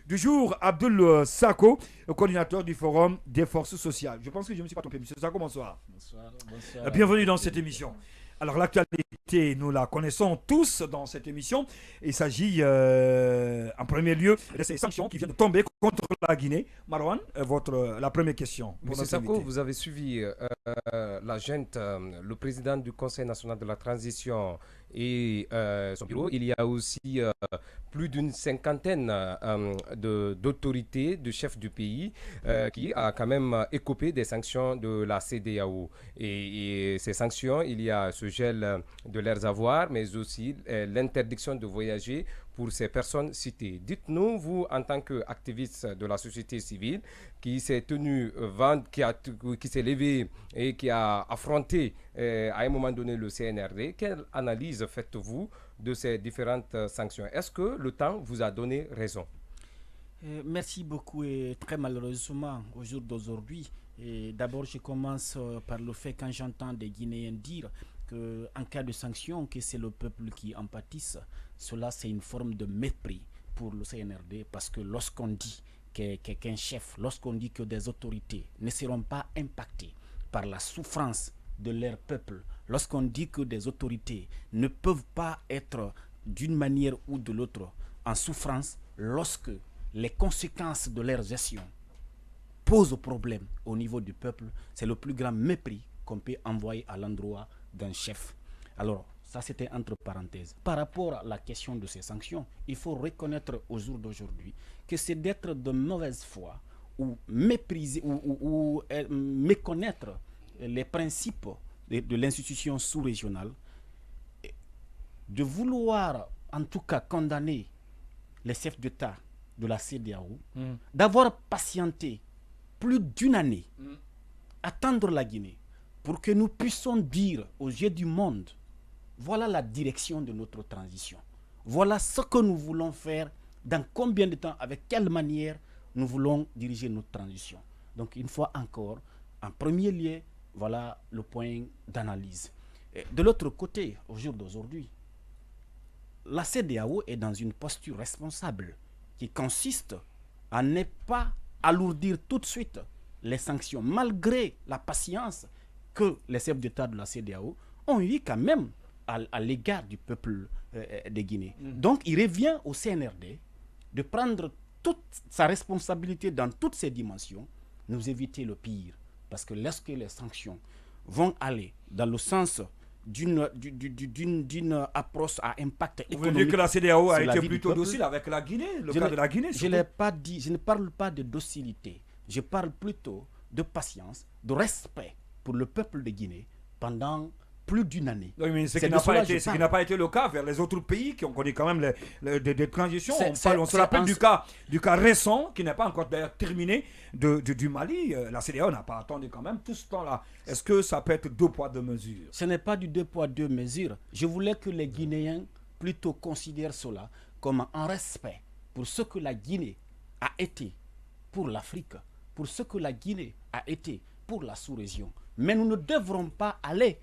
du jour, Abdul Sako, coordinateur du Forum des forces sociales. Je pense que je ne me suis pas trompé. Monsieur Sako, bonsoir. Bonsoir, bonsoir. Bienvenue dans cette émission. Alors l'actualité, nous la connaissons tous dans cette émission. Il s'agit en premier lieu de ces sanctions qui viennent de tomber contre la Guinée. Marwan, la première question. Monsieur Sako, vous avez suivi la junte, le président du Conseil national de la transition et son bureau. Il y a aussi plus d'une cinquantaine d'autorités, de chefs du pays qui a quand même écopé des sanctions de la CEDEAO. Et ces sanctions, il y a ce gel de leurs avoirs, mais aussi l'interdiction de voyager pour ces personnes citées. Dites-nous, vous, en tant qu'activiste de la société civile, qui s'est tenu, qui s'est levé et qui a affronté à un moment donné le CNRD, quelle analyse faites-vous de ces différentes sanctions? Est-ce que le temps vous a donné raison? Merci beaucoup et très malheureusement au jour d'aujourd'hui. D'abord, je commence par le fait quand j'entends des Guinéens dire qu'en cas de sanction, que c'est le peuple qui en pâtisse, cela c'est une forme de mépris pour le CNRD parce que lorsqu'on dit qu'un chef, lorsqu'on dit que des autorités ne seront pas impactées par la souffrance de leur peuple, lorsqu'on dit que des autorités ne peuvent pas être d'une manière ou de l'autre en souffrance lorsque les conséquences de leur gestion posent problème au niveau du peuple, c'est le plus grand mépris qu'on peut envoyer à l'endroit d'un chef. Alors, ça c'était entre parenthèses. Par rapport à la question de ces sanctions, il faut reconnaître au jour d'aujourd'hui que c'est d'être de mauvaise foi ou mépriser ou méconnaître les principes de l'institution sous-régionale, de vouloir en tout cas condamner les chefs d'État de la CEDEAO, d'avoir patienté plus d'une année, attendre la Guinée, pour que nous puissions dire aux yeux du monde, voilà la direction de notre transition. Voilà ce que nous voulons faire, dans combien de temps, avec quelle manière nous voulons diriger notre transition. Donc une fois encore, en premier lieu, voilà le point d'analyse. De l'autre côté, au jour d'aujourd'hui, la CEDEAO est dans une posture responsable qui consiste à ne pas alourdir tout de suite les sanctions, malgré la patience que les chefs d'État de la CEDEAO ont eu quand même à l'égard du peuple de Guinée. Donc il revient au CNRD de prendre toute sa responsabilité dans toutes ses dimensions, nous éviter le pire. Parce que lorsque les sanctions vont aller dans le sens d'une approche à impact économique. Vous voulez dire que la CEDEAO a été plutôt docile avec la Guinée, le cas de la Guinée? Je n'ai pas dit, je ne parle pas de docilité, je parle plutôt de patience, de respect pour le peuple de Guinée pendant plus d'une année. Oui, mais ce qui n'a pas été le cas vers les autres pays qui ont connu quand même des transitions. On se rappelle du cas récent qui n'est pas encore d'ailleurs terminé du Mali. La CEDEAO n'a pas attendu quand même tout ce temps-là. Est-ce que ça peut être deux poids, deux mesures? Ce n'est pas du deux poids, deux mesures. Je voulais que les Guinéens plutôt considèrent cela comme un respect pour ce que la Guinée a été pour l'Afrique, pour ce que la Guinée a été pour la sous-région. Mais nous ne devrons pas aller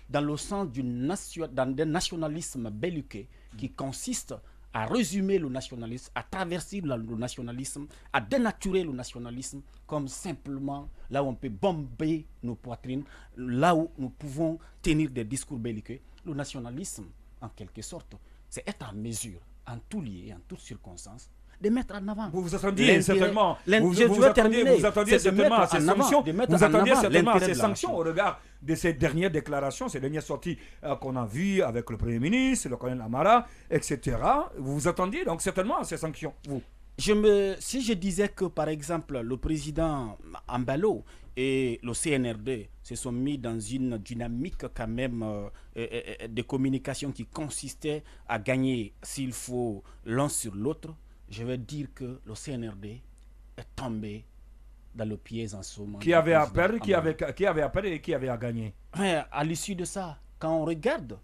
dans le sens d'un nationalisme belliqueux qui consiste à résumer le nationalisme, à traverser le nationalisme, à dénaturer le nationalisme comme simplement là où on peut bomber nos poitrines, là où nous pouvons tenir des discours belliqueux. Le nationalisme, en quelque sorte, c'est être en mesure, en tout lieu et en toutes circonstances, de mettre en avant. Vous attendiez certainement, vous attendiez certainement à ces sanctions, vous attendiez certainement à ces sanctions au regard de ces dernières déclarations, ces dernières sorties qu'on a vues avec le Premier ministre, le colonel Amara, etc. Vous vous attendiez donc certainement à ces sanctions, vous? Si je disais que, par exemple, le président Ambalo et le CNRD se sont mis dans une dynamique quand même de communication qui consistait à gagner, s'il faut, l'un sur l'autre, je vais dire que le CNRD est tombé dans le piège en ce moment. Qui avait à perdre, qui avait à perdre et qui avait à gagner? À l'issue de ça, quand on regarde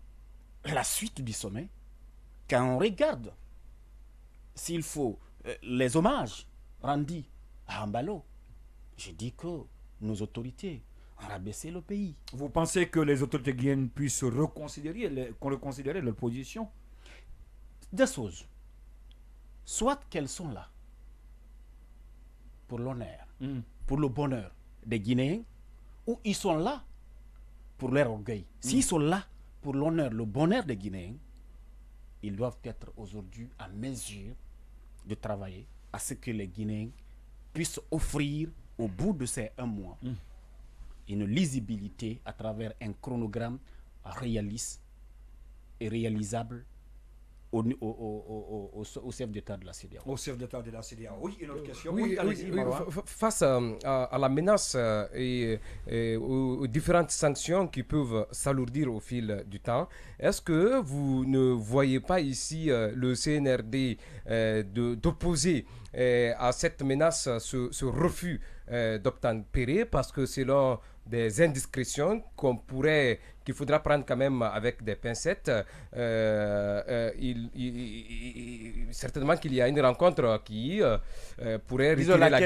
la suite du sommet, quand on regarde, s'il faut, les hommages rendus à Ambalo, je dis que nos autorités ont rabaissé le pays. Vous pensez que les autorités guinéennes puissent reconsidérer leur position? Deux choses. Soit qu'elles sont là, pour l'honneur, pour le bonheur des Guinéens, ou ils sont là pour leur orgueil. S'ils sont là pour l'honneur, le bonheur des Guinéens, ils doivent être aujourd'hui à mesure de travailler à ce que les Guinéens puissent offrir au bout de ces 1 mois une lisibilité à travers un chronogramme réaliste et réalisable au chef d'État de la CEDEAO. Au chef d'État de la CEDEAO. Oui, une autre question. Oui, face à la menace et aux différentes sanctions qui peuvent s'alourdir au fil du temps, est-ce que vous ne voyez pas ici le CNRD d'opposer à cette menace ce refus d'obtempérer, parce que selon des indiscrétions qu'il faudra prendre quand même avec des pincettes, certainement qu'il y a une rencontre qui pourrait retirer la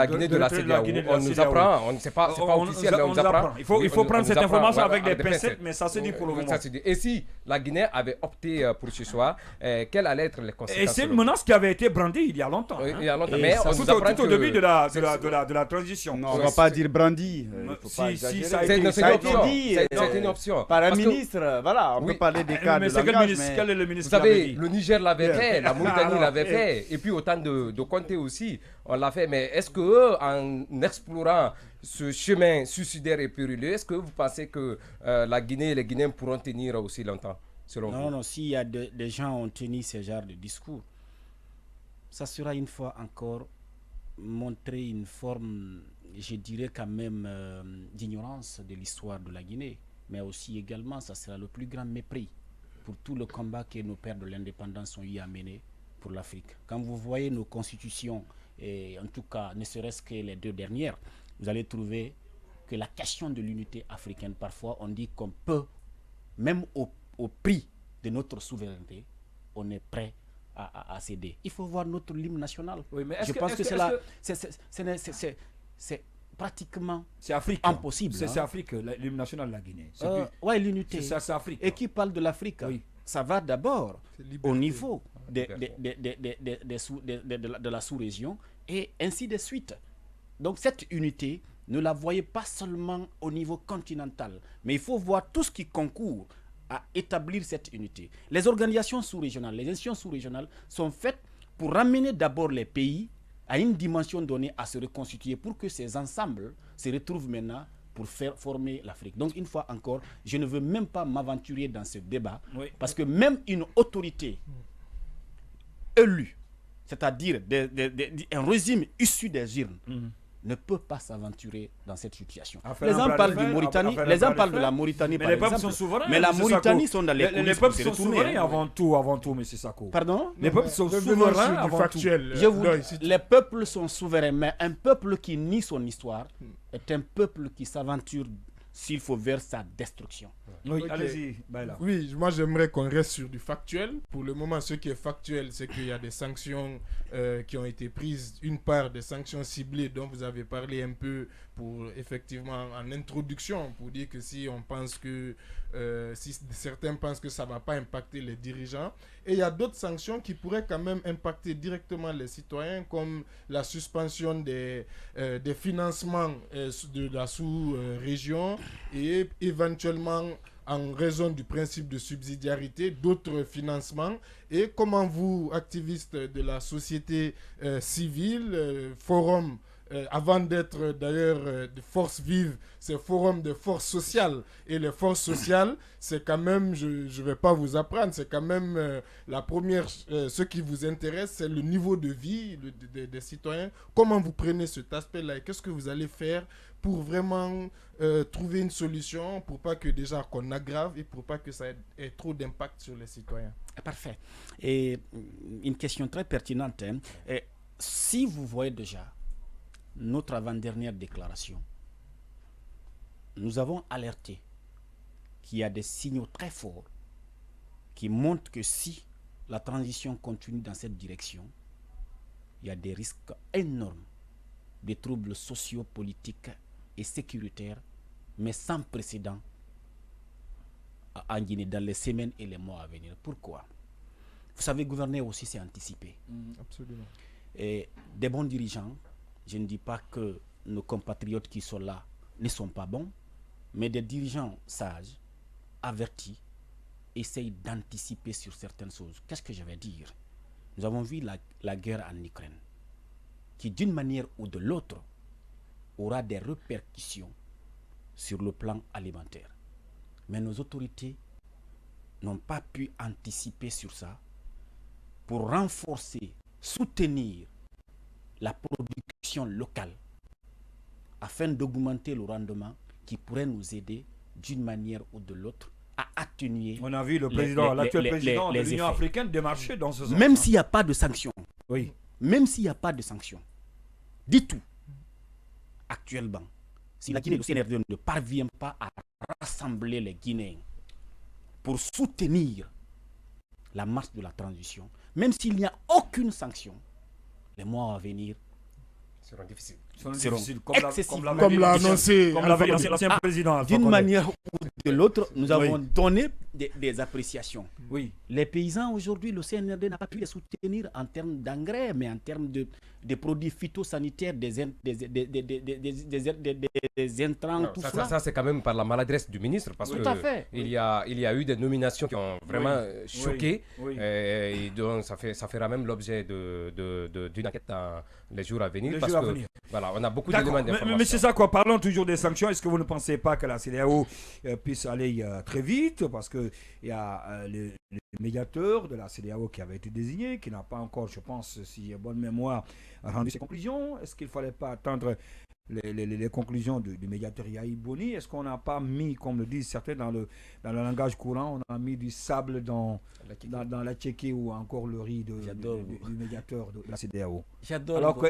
Guinée de la CEDEAO. On nous apprend, c'est pas officiel, mais on nous apprend. Il faut prendre cette information avec des pincettes, mais ça se dit pour le moment. Et si la Guinée avait opté pour ce choix, quelles allaient être les conséquences? Et c'est une menace qui avait été brandie il y a longtemps. Il y a longtemps, mais on nous apprend tout au début de la transition. Non, on ne va pas dire brandi. Si ça a été c'est une option. Par un ministre, voilà, on peut parler des cas de langage, mais... Quel est le ministre? Vous savez, le Niger l'avait fait, la Mauritanie l'avait fait, et puis autant de Conté aussi, on l'a fait. Mais est-ce que en explorant ce chemin suicidaire et périlleux, est-ce que vous pensez que la Guinée et les Guinéens pourront tenir aussi longtemps, selon vous? Non, s'il y a des gens ont tenu ce genre de discours, ça sera une fois encore montrer une forme, je dirais quand même, d'ignorance de l'histoire de la Guinée. Mais aussi également, ça sera le plus grand mépris pour tout le combat que nos pères de l'indépendance ont eu à mener pour l'Afrique. Quand vous voyez nos constitutions, et en tout cas, ne serait-ce que les 2 dernières, vous allez trouver que la question de l'unité africaine, parfois, on dit qu'on peut, même au prix de notre souveraineté, on est prêt à céder. Il faut voir notre hymne national. Oui, mais je pense que c'est pratiquement impossible. C'est Afrique, l'hymne national de la Guinée. Oui, l'unité. C'est Afrique. Et qui parle de l'Afrique, ça va d'abord au niveau de la sous-région et ainsi de suite. Donc cette unité, ne la voyez pas seulement au niveau continental, mais il faut voir tout ce qui concourt à établir cette unité. Les organisations sous-régionales, les institutions sous-régionales sont faites pour ramener d'abord les pays à une dimension donnée à se reconstituer pour que ces ensembles se retrouvent maintenant pour faire former l'Afrique. Donc une fois encore, je ne veux même pas m'aventurer dans ce débat, parce que même une autorité élue, c'est-à-dire un régime issu des urnes, ne peut pas s'aventurer dans cette situation. Les gens parlent de Mauritanie, les gens parlent de la Mauritanie, mais les peuples sont souverains. Mais la Mauritanie sont dans les coulisses. Les peuples sont souverains avant tout, M. Sako. Pardon? Les peuples sont souverains avant tout. Les peuples sont souverains, mais un peuple qui nie son histoire est un peuple qui s'aventure, s'il faut, vers sa destruction. Oui, allez-y. Oui, moi j'aimerais qu'on reste sur du factuel. Pour le moment, ce qui est factuel, c'est qu'il y a des sanctions qui ont été prises. Une part des sanctions ciblées dont vous avez parlé un peu pour effectivement en introduction, pour dire que si on pense que si certains pensent que ça ne va pas impacter les dirigeants, et il y a d'autres sanctions qui pourraient quand même impacter directement les citoyens, comme la suspension des financements de la sous-région et éventuellement, en raison du principe de subsidiarité, d'autres financements. Et comment vous, activistes de la société civile, forum, avant d'être d'ailleurs de forces vives, c'est forum de forces sociales. Et les forces sociales, c'est quand même, je ne vais pas vous apprendre, c'est quand même la première, ce qui vous intéresse, c'est le niveau de vie des citoyens. Comment vous prenez cet aspect-là et qu'est-ce que vous allez faire pour vraiment trouver une solution, pour pas que déjà qu'on aggrave et pour pas que ça ait trop d'impact sur les citoyens? Parfait. Et une question très pertinente. Hein. Si vous voyez déjà notre avant-dernière déclaration, nous avons alerté qu'il y a des signaux très forts qui montrent que si la transition continue dans cette direction, il y a des risques énormes de troubles sociopolitiques et sécuritaires, mais sans précédent en Guinée dans les semaines et les mois à venir. Pourquoi? Vous savez, gouverner aussi, c'est anticiper. Absolument. des bons dirigeants. Je ne dis pas que nos compatriotes qui sont là ne sont pas bons, mais des dirigeants sages, avertis, essayent d'anticiper sur certaines choses. Qu'est-ce que je vais dire? Nous avons vu la guerre en Ukraine, qui d'une manière ou de l'autre aura des répercussions sur le plan alimentaire. Mais nos autorités n'ont pas pu anticiper sur ça pour renforcer, soutenir la production locale afin d'augmenter le rendement qui pourrait nous aider d'une manière ou de l'autre à atténuer. On a vu l'actuel président de l'Union africaine démarcher dans ce sens. Même s'il n'y a pas de sanctions. Oui. Même s'il n'y a pas de sanctions. Dis tout. Actuellement, si la Guinée et le CNRD ne parvient pas à rassembler les Guinéens pour soutenir la marche de la transition, même s'il n'y a aucune sanction, les mois à venir seront difficiles. Comme l'a annoncé l'ancien président. D'une manière ou de l'autre, nous avons donné des appréciations. Oui. Les paysans aujourd'hui, le CNRD n'a pas pu les soutenir en termes d'engrais, mais en termes de produits phytosanitaires, des intrants, tout cela. Ça, c'est quand même par la maladresse du ministre, parce qu'il y a eu des nominations qui ont vraiment choqué. Et donc, ça fera même l'objet d'une enquête dans les jours à venir. Voilà, on a beaucoup d'éléments d'information. Mais c'est ça quoi, parlons toujours des sanctions. Est-ce que vous ne pensez pas que la CEDEAO puisse aller très vite? Parce qu'il y a le médiateur de la CEDEAO qui avait été désigné, qui n'a pas encore, je pense, si j'ai bonne mémoire, rendu ses conclusions. Est-ce qu'il ne fallait pas attendre les conclusions du médiateur Yahi Boni? Est-ce qu'on n'a pas mis, comme le disent certains dans le langage courant, on a mis du sable dans la tchéké ou encore le riz du médiateur de la CEDEAO?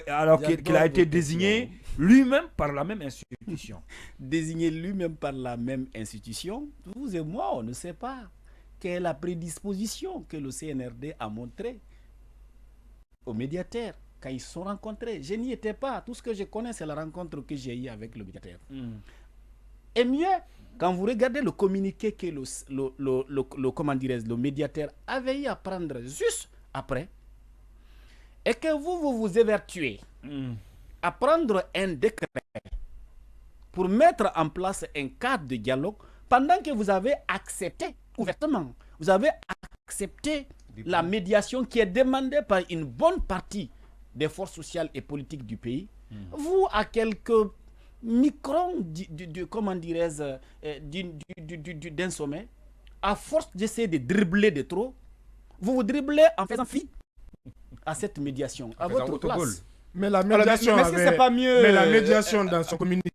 Alors qu'il a été désigné lui-même par la même institution. Désigné lui-même par la même institution, vous et moi, on ne sait pas quelle est la prédisposition que le CNRD a montrée au médiateur quand ils se sont rencontrés. Je n'y étais pas. Tout ce que je connais, c'est la rencontre que j'ai eue avec le médiateur. Et mieux, quand vous regardez le communiqué que le médiateur avait eu à prendre juste après, et que vous vous évertuez à prendre un décret pour mettre en place un cadre de dialogue pendant que vous avez accepté ouvertement, vous avez accepté la médiation qui est demandée par une bonne partie des forces sociales et politiques du pays. Vous, à quelques microns d'un sommet, à force d'essayer de dribbler de trop, vous vous dribblez en faisant fi à cette médiation, à votre place. Mais la médiation, est-ce que c'est pas mieux mais la médiation dans son communiqué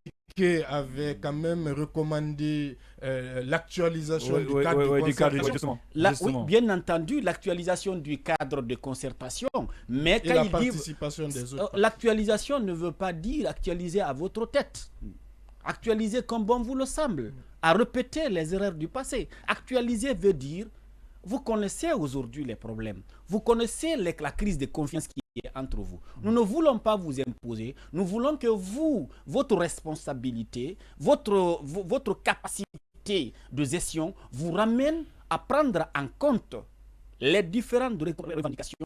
avait quand même recommandé l'actualisation du cadre de concertation. Oui, bien entendu, l'actualisation du cadre de concertation, mais quand il dit l'actualisation ne veut pas dire actualiser à votre tête. Actualiser comme bon vous le semble, à répéter les erreurs du passé. Actualiser veut dire, vous connaissez aujourd'hui les problèmes, vous connaissez la crise de confiance qui est entre vous. Nous ne voulons pas vous imposer, nous voulons que vous, votre responsabilité, votre capacité de gestion vous ramène à prendre en compte les différentes revendications,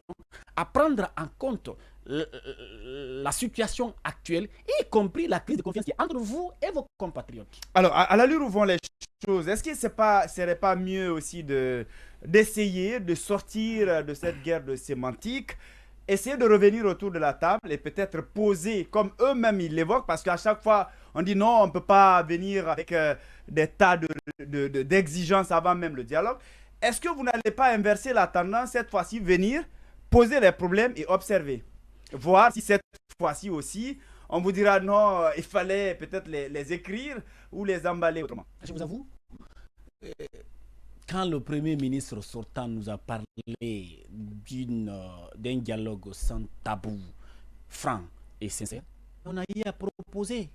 à prendre en compte la situation actuelle, y compris la crise de confiance qui est entre vous et vos compatriotes. Alors, à l'allure où vont les choses, est-ce qu'il ne serait pas mieux aussi d'essayer de sortir de cette guerre de sémantique, essayer de revenir autour de la table et peut-être poser, comme eux-mêmes ils l'évoquent, parce qu'à chaque fois, on dit non, on ne peut pas venir avec des tas d'exigences avant même le dialogue. Est-ce que vous n'allez pas inverser la tendance, cette fois-ci, venir poser les problèmes et observer? Voir si cette fois-ci aussi, on vous dira non, il fallait peut-être les écrire ou les emballer autrement. Je vous avoue, quand le Premier ministre sortant nous a parlé d'un dialogue sans tabou, franc et sincère, on a eu à proposer,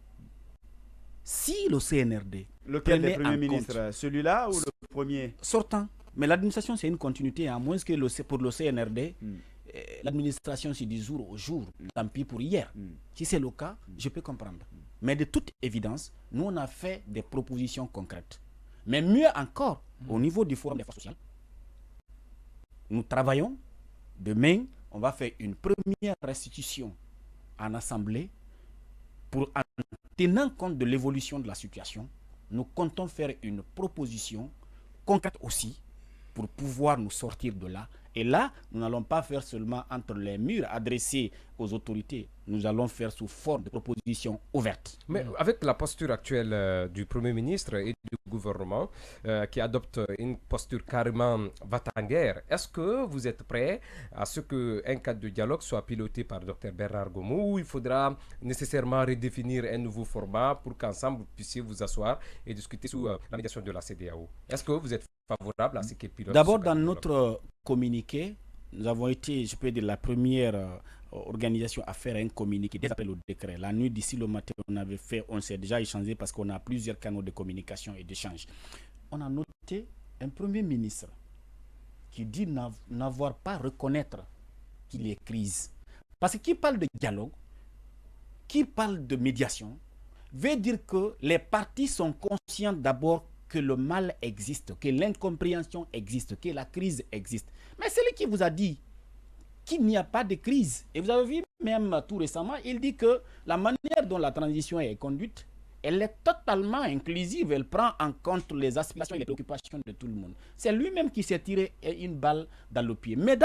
si le CNRD... Lequel des premiers ministres? Celui-là ou le premier? Sortant. Mais l'administration, c'est une continuité, à moins que pour le CNRD, l'administration, c'est du jour au jour. Tant pis pour hier. Si c'est le cas, je peux comprendre. Mais de toute évidence, nous, on a fait des propositions concrètes. Mais mieux encore, au niveau du Forum des forces sociales, nous travaillons de main on va faire une première restitution en assemblée en tenant compte de l'évolution de la situation. Nous comptons faire une proposition concrète aussi pour pouvoir nous sortir de là. Et là, nous n'allons pas faire seulement entre les murs adressés aux autorités. Nous allons faire sous forme de propositions ouvertes. Mais avec la posture actuelle du Premier ministre et du gouvernement qui adopte une posture carrément va-t-en-guerre, est-ce que vous êtes prêt à ce qu'un cadre de dialogue soit piloté par Dr Bernard Gomou ou il faudra nécessairement redéfinir un nouveau format pour qu'ensemble vous puissiez vous asseoir et discuter sous la médiation de la CEDEAO? Est-ce que vous êtes favorable à ce qui est piloté? D'abord, dans notre communiqué, nous avons été, je peux dire, la première organisation à faire un communiqué dès après le décret. La nuit d'ici le matin, on s'est déjà échangé parce qu'on a plusieurs canaux de communication et d'échange. On a noté un premier ministre qui dit n'avoir pas reconnaître qu'il y ait crise. Parce que qui parle de dialogue, qui parle de médiation, veut dire que les partis sont conscients d'abord que le mal existe, que l'incompréhension existe, que la crise existe. Mais c'est lui qui vous a dit qu'il n'y a pas de crise. Et vous avez vu même tout récemment, il dit que la manière dont la transition est conduite, elle est totalement inclusive. Elle prend en compte les aspirations et les préoccupations de tout le monde. C'est lui-même qui s'est tiré une balle dans le pied. Mais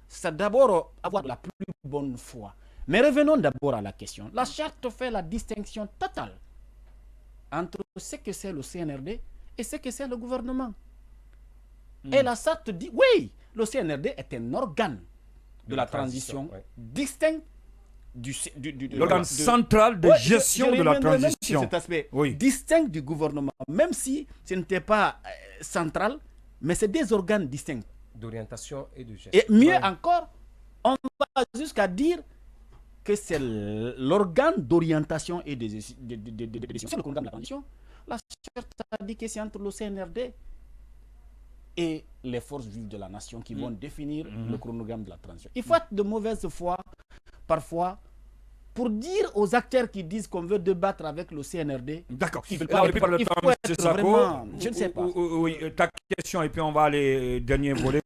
c'est d'abord avoir la plus bonne foi. Mais revenons d'abord à la question. La charte fait la distinction totale entre ce que c'est le CNRD et ce que c'est le gouvernement. Et la charte dit, oui, le CNRD est un organe de la transition distinct l'organe central de gestion de la transition. Cet aspect distinct du gouvernement, même si ce n'était pas central, mais c'est des organes distincts. D'orientation et de gestion. Et mieux encore, on va jusqu'à dire que c'est l'organe d'orientation et de gestion. C'est le programme de la transition. La charte a dit que c'est entre le CNRD et les forces vives de la nation qui vont définir le chronogramme de la transition. Il faut être de mauvaise foi, parfois, pour dire aux acteurs qui disent qu'on veut débattre avec le CNRD. D'accord. Il faut être vraiment, je ne sais pas. Oui, ta question, et puis on va aller dernier volet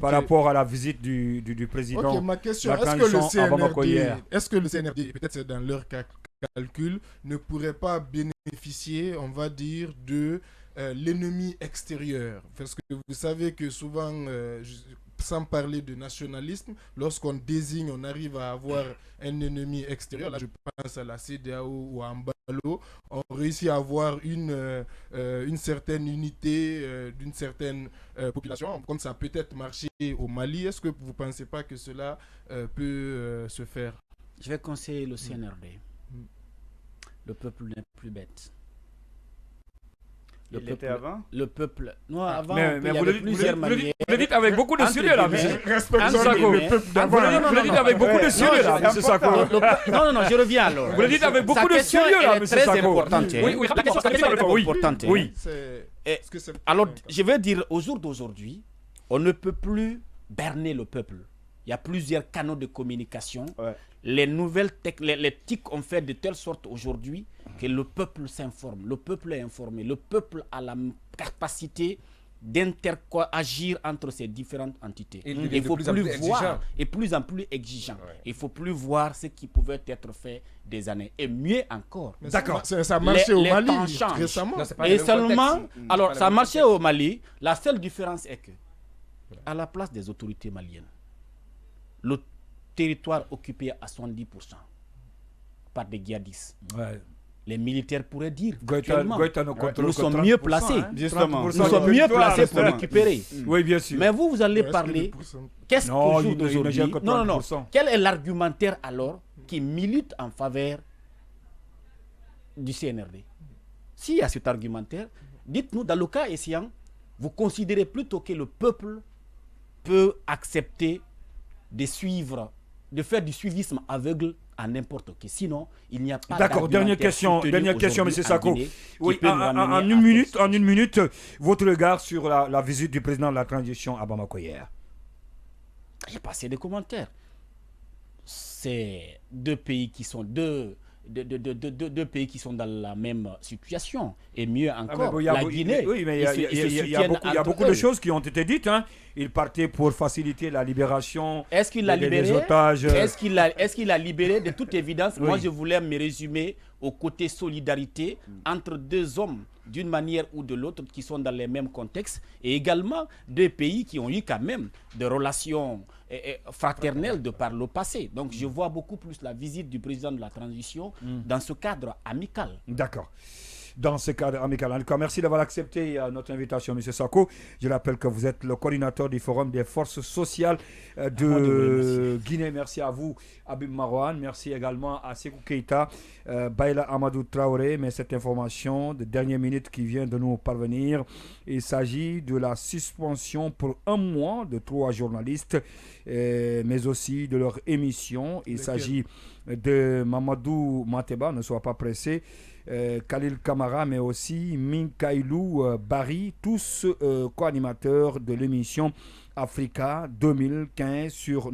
par rapport à la visite du président. Ma question, est-ce que le CNRD, peut-être c'est dans leur calcul, ne pourrait pas bénéficier, on va dire, de l'ennemi extérieur? Parce que vous savez que souvent, sans parler de nationalisme, lorsqu'on désigne, on arrive à avoir un ennemi extérieur. Là, je pense à la CEDEAO ou à Mbalo. On réussit à avoir une certaine unité d'une certaine population, comme ça peut être marché au Mali. Est-ce que vous ne pensez pas que cela peut se faire? Je vais conseiller le CNRD. Le peuple n'est plus bête. Le peuple. Non, avant, mais il y avait plusieurs manières. Vous le dites avec beaucoup de sérieux là, monsieur. Respectons le peuple d'abord. Vous le dites avec beaucoup de sérieux là, monsieur Sako. Non, je reviens alors. Vous le dites avec beaucoup de sérieux là, monsieur Sako. C'est très important. Oui, la question est importante. Oui. Alors, je veux dire, au jour d'aujourd'hui, on ne peut plus berner le peuple. Il y a plusieurs canaux de communication. Les nouvelles les TIC ont fait de telle sorte aujourd'hui que le peuple s'informe, le peuple est informé, le peuple a la capacité d'interagir entre ces différentes entités. Il faut plus voir, et plus en plus exigeant. Il faut plus voir ce qui pouvait être fait des années. Et mieux encore, d'accord, ça marchait au Mali récemment. Et seulement, alors ça marchait au Mali. La seule différence est que, à la place des autorités maliennes, le territoire occupé à 70% par des djihadistes. Les militaires pourraient dire nous sommes mieux placés. Nous sommes mieux placés pour récupérer. Oui, bien sûr. Mais vous allez parler. Qu'est-ce qu'au jour d'aujourd'hui? Non. Quel est l'argumentaire alors qui milite en faveur du CNRD? S'il y a cet argumentaire, dites-nous, dans le cas échéant, vous considérez plutôt que le peuple peut accepter de suivre, de faire du suivisme aveugle à n'importe qui. Sinon, il n'y a pas. D'accord, dernière question, M. Sako. Oui, en une minute, votre regard sur la visite du président de la transition à Bamako hier. J'ai passé des commentaires. C'est deux pays qui sont deux deux pays qui sont dans la même situation. Et mieux encore, la Guinée. Oui, mais il y a beaucoup de choses qui ont été dites. Hein. Il partait pour faciliter la libération des otages. Est-ce qu'il a libéré? De toute évidence, moi je voulais me résumer au côté solidarité entre deux hommes d'une manière ou de l'autre qui sont dans les mêmes contextes, et également deux pays qui ont eu quand même des relations fraternelles de par le passé. Donc je vois beaucoup plus la visite du président de la transition dans ce cadre amical. D'accord. Dans ce cadre amical. En tout cas, merci d'avoir accepté notre invitation, M. Sako. Je rappelle que vous êtes le coordinateur du Forum des forces sociales de Guinée. Merci à vous, Habib Marouane. Merci également à Sekou Keita, Baïla Amadou Traoré. Mais cette information de dernière minute qui vient de nous parvenir, il s'agit de la suspension pour 1 mois de 3 journalistes, mais aussi de leur émission. Il s'agit de Mamadou Mateba, ne sois pas pressé, Khalil Kamara, mais aussi Minkailou Bari, tous co-animateurs de l'émission Africa 2015 sur